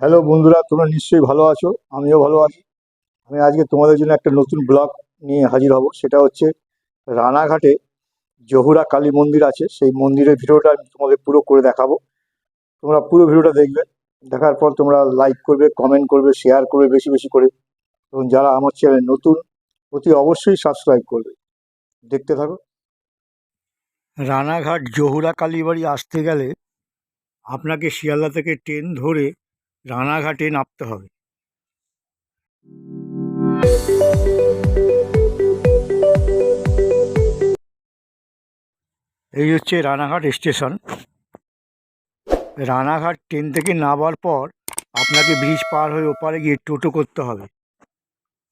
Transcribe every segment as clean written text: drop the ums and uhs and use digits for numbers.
Hello বন্ধুরা, তোমরা নিশ্চয়ই ভালো আছো। আমিও ভালো আছি। আমি আজকে তোমাদের জন্য একটা নতুন ব্লগ নিয়ে হাজির হব। সেটা হচ্ছে রানাঘাটে জহুরা কালী মন্দির আছে, সেই মন্দিরের ভিডিওটা আমি তোমাদের পুরো করে দেখাবো। তোমরা পুরো ভিডিওটা দেখবে। দেখার পর তোমরা লাইক করবে, কমেন্ট করবে, শেয়ার করবে বেশি বেশি করে। এবং যারা আমার চ্যানেল নতুন, অতি অবশ্যই সাবস্ক্রাইব করবে। দেখতে থাকো। রানাঘাট জহুরা কালীবাড়ি আসতে গেলে আপনাকে শিয়ালদা থেকে ট্রেন ধরে রানাঘাটে নামতে হবে। এই হচ্ছে রানাঘাট স্টেশন। রানাঘাট ট্রেন থেকে নামার পর আপনাকে ব্রিজ পার হয়ে ওপারে গিয়ে টোটো করতে হবে।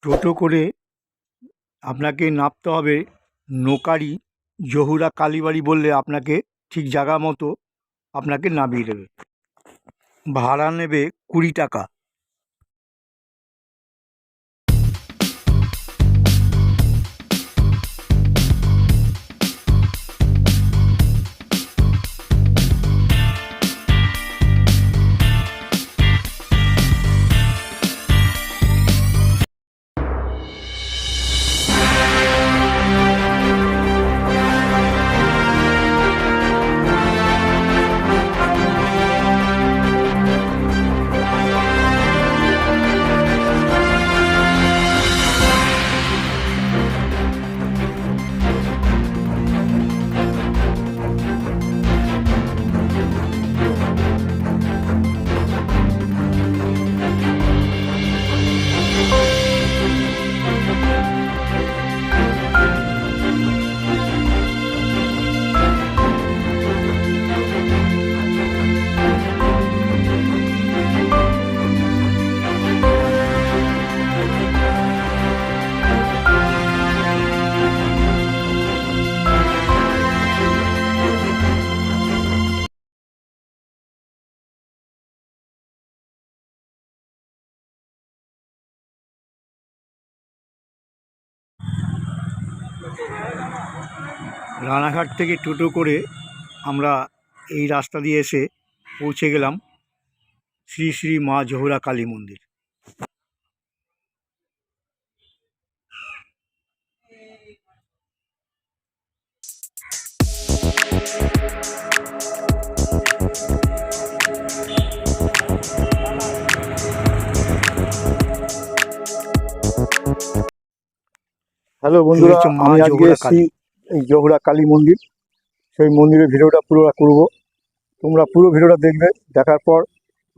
টোটো করে আপনাকে নামতে হবে নোকারি জহুরা কালীবাড়ি বললে আপনাকে ঠিক জায়গা মতো আপনাকে নামিয়ে দেবে। ভাড়া নেবে 20 টাকা। রানাঘাট থেকে টোটো করে আমরা এই রাস্তা দিয়ে এসে পৌঁছে গেলাম শ্রী শ্রী মা জহুরা কালী মন্দির। হ্যালো বন্ধুরা, আমি আজকে এসেছি এই জহুরা কালী মন্দির। সেই মন্দিরের ভিডিওটা পুরো করব। তোমরা পুরো ভিডিওটা দেখবে। দেখার পর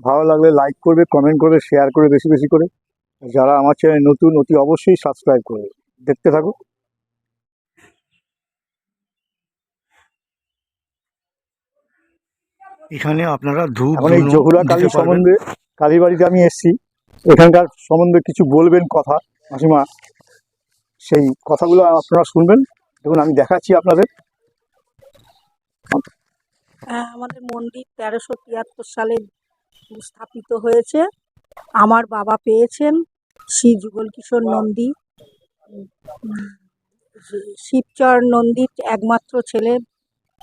ভালো লাগলে লাইক করবে, কমেন্ট করবে, শেয়ার করবে বেশি বেশি করে। যারা আমার চ্যানেল নতুন, অতি অবশ্যই সাবস্ক্রাইব করবে। দেখতে থাকো। এখানে আপনারা ধূপ এখন এই জহুরা কালী সম্বন্ধে, কালীবাড়িতে আমি এসেছি, এখানকার সম্বন্ধে কিছু বলবেন কথা মাসিমা। সেই কথাগুলো আপনারা শুনবেন। দেখুন আমি দেখাচ্ছি আপনাদের। আমাদের মন্দির 1373 সালে স্থাপিত হয়েছে। আমার বাবা পেয়েছেন শ্রী যুগল কিশোর নন্দী, শিবচর নন্দীর একমাত্র ছেলে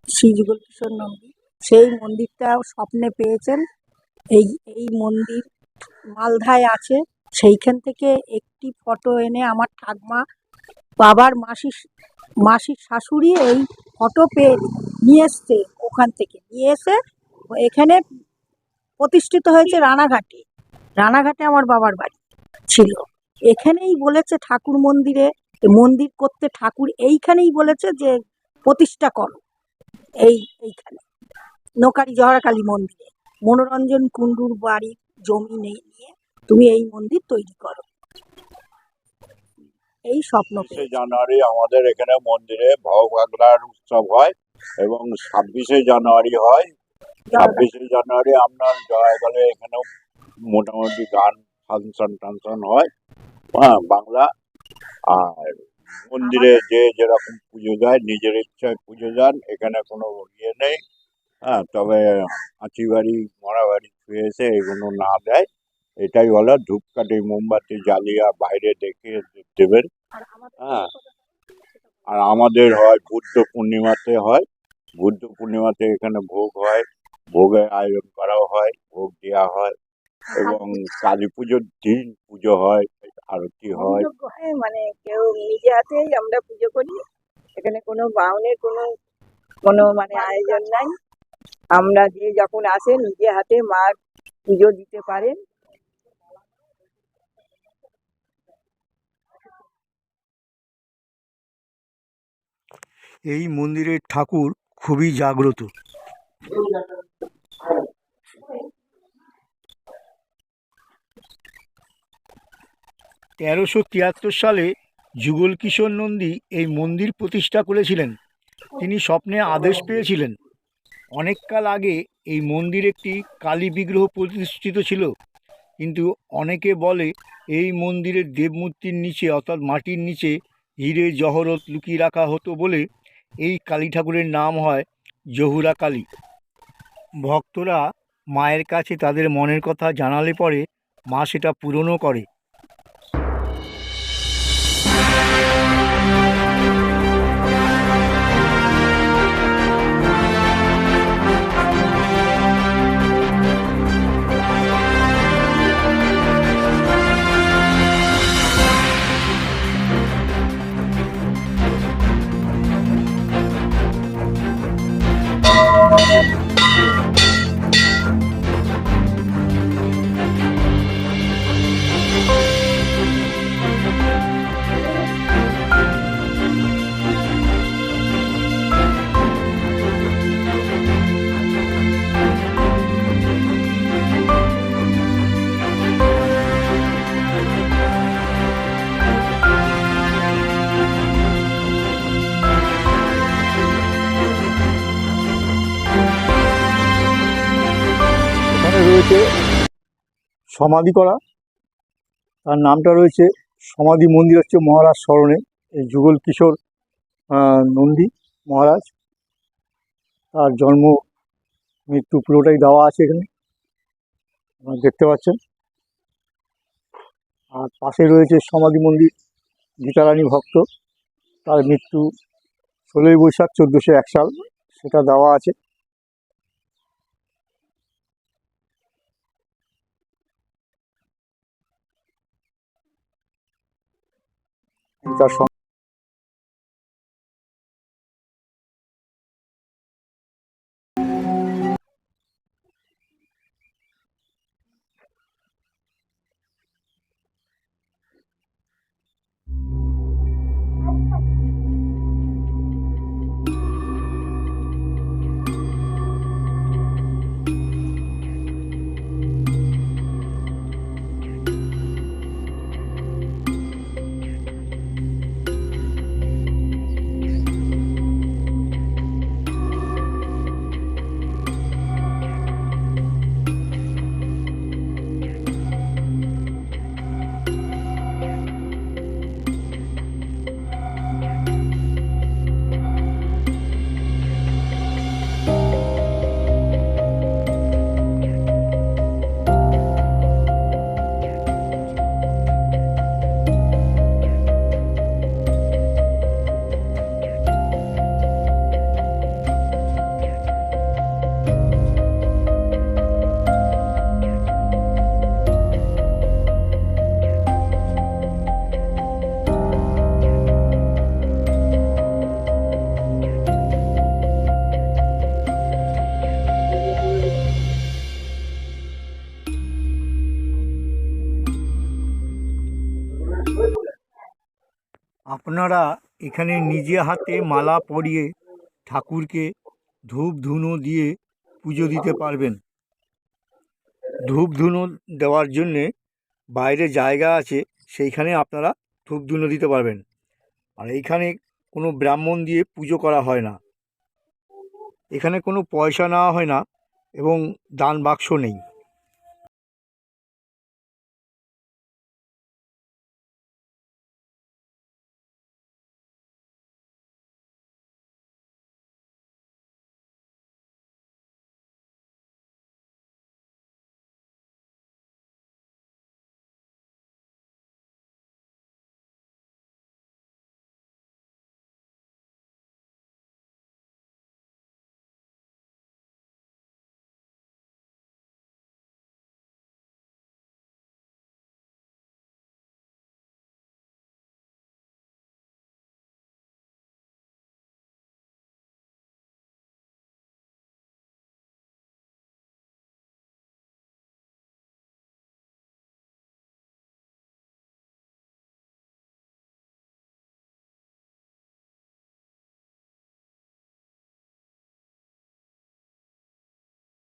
শ্রী যুগল কিশোর নন্দী। সেই মন্দিরটা স্বপ্নে পেয়েছেন। এই এই মন্দির মালদায় আছে। সেইখান থেকে একটি ফটো এনে আমার ঠাকমা, বাবার মাসির শাশুড়ি এই ফটো পেয়ে নিয়ে এসছে। ওখান থেকে নিয়ে এসে এখানে প্রতিষ্ঠিত হয়েছে রানাঘাটে। রানাঘাটে আমার বাবার বাড়ি ছিল। এখানেই বলেছে ঠাকুর মন্দিরে মন্দির করতে, ঠাকুর এইখানেই বলেছে যে প্রতিষ্ঠা করো। এইখানে নোকারি জহরা কালী মন্দিরে মনোরঞ্জন কুণ্ডুর বাড়ির জমি নিয়ে তুমি এই মন্দির তৈরি করো। এই স্বপ্ন জানুয়ারি আমাদের এখানে মন্দিরে ভগবাগলার উৎসব হয় এবং 26শে জানুয়ারি হয়। 26শে জানুয়ারি আপনার জয়গলে এখানেও মোটামুটি গান ফাংশন টাংশন হয়, হ্যাঁ, বাংলা। আর মন্দিরে যে যেরকম পুজো যায় নিজের ইচ্ছায় পুজো যান, এখানে কোনো ইয়ে নেই। হ্যাঁ, তবে হাঁচি বাড়ি মরা বাড়ি ছুঁয়ে এসে এগুলো না দেয়। এটাই বলে ধূপকাঠি মোমবাতি জ্বালিয়া বাইরে দেখে দেবেন। হ্যাঁ, আর আমাদের হয় বুদ্ধ পূর্ণিমাতে হয়। বুদ্ধ পূর্ণিমাতে এখানে ভোগ হয়, ভোগের আয়োজন করাও হয়, ভোগ দেওয়া হয়। এবং কালী পুজোর দিন পুজো হয়, আরতি হয়। হোমযজ্ঞ হয়, মানে কেউ নিজে হাতেই আমরা পুজো করি। এখানে কোনো বাউনের কোনো কোনো মানে আয়োজন নাই। আমরা যে যখন আসে নিজে হাতে মার পুজো দিতে পারেন। এই মন্দিরের ঠাকুর খুবই জাগ্রত। 1373 সালে যুগল কিশোর নন্দী এই মন্দির প্রতিষ্ঠা করেছিলেন। তিনি স্বপ্নে আদেশ পেয়েছিলেন। অনেককাল আগে এই মন্দির একটি কালী বিগ্রহ প্রতিষ্ঠিত ছিল, কিন্তু অনেকে বলে এই মন্দিরের দেবমূর্তির নিচে অর্থাৎ মাটির নিচে হিরে জহরত লুকিয়ে রাখা হতো বলে এই কালী ঠাকুরের নাম হয় জহুরা কালী। ভক্তরা মায়ের কাছে তাদের মনের কথা জানালে পরে মা সেটা পূরণও করে। এখানে রয়েছে সমাধি করা, তার নামটা রয়েছে সমাধি মন্দির, হচ্ছে মহারাজ স্মরণে এই যুগল কিশোর নন্দী মহারাজ। তার জন্ম মৃত্যু পুরোটাই দেওয়া আছে এখানে, আপনারা দেখতে পাচ্ছেন। আর পাশে রয়েছে সমাধি মন্দির গীতারানী ভক্ত, তার মৃত্যু 16ই বৈশাখ 1401 সাল, সেটা দেওয়া আছে। তার আপনারা এখানে নিজে হাতে মালা পরিয়ে ঠাকুরকে ধূপ ধুনো দিয়ে পুজো দিতে পারবেন। ধূপ ধুনো দেওয়ার জন্যে বাইরে জায়গা আছে, সেইখানে আপনারা ধূপ ধুনো দিতে পারবেন। আর এইখানে কোনো ব্রাহ্মণ দিয়ে পুজো করা হয় না, এখানে কোনো পয়সা নেওয়া হয় না এবং দান বাক্স নেই।